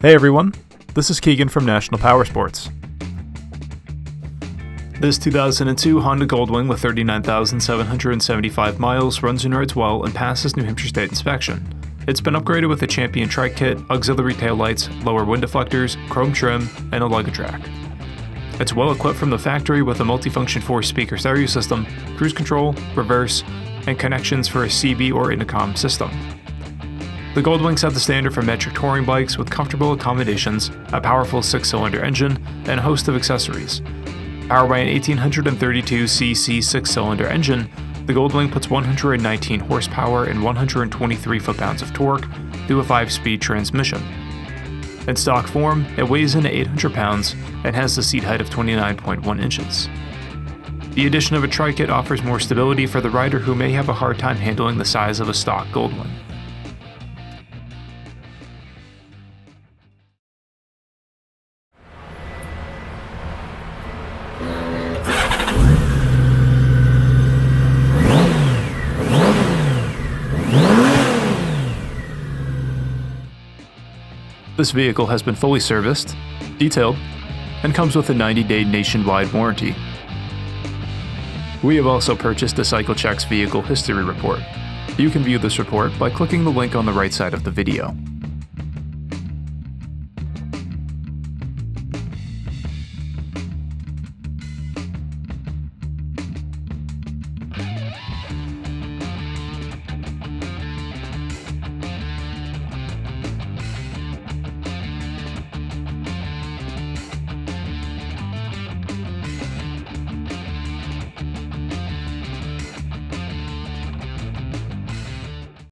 Hey everyone, this is Keegan from National Powersports. This 2002 Honda Goldwing with 39,775 miles runs and rides well and passes New Hampshire State inspection. It's been upgraded with a Champion TRIKE kit, auxiliary taillights, lower wind deflectors, chrome trim, and a luggage rack. It's well equipped from the factory with a multifunction 4-speaker stereo system, cruise control, reverse, and connections for a CB or intercom system. The Goldwing set the standard for metric touring bikes with comfortable accommodations, a powerful 6-cylinder engine, and a host of accessories. Powered by an 1832cc 6-cylinder engine, the Goldwing puts 119 horsepower and 123 foot-pounds of torque through a 5-speed transmission. In stock form, it weighs in at 800 pounds and has a seat height of 29.1 inches. The addition of a TRIKE kit offers more stability for the rider who may have a hard time handling the size of a stock Goldwing. This vehicle has been fully serviced, detailed, and comes with a 90-day nationwide warranty. We have also purchased a CycleCheck's vehicle history report. You can view this report by clicking the link on the right side of the video.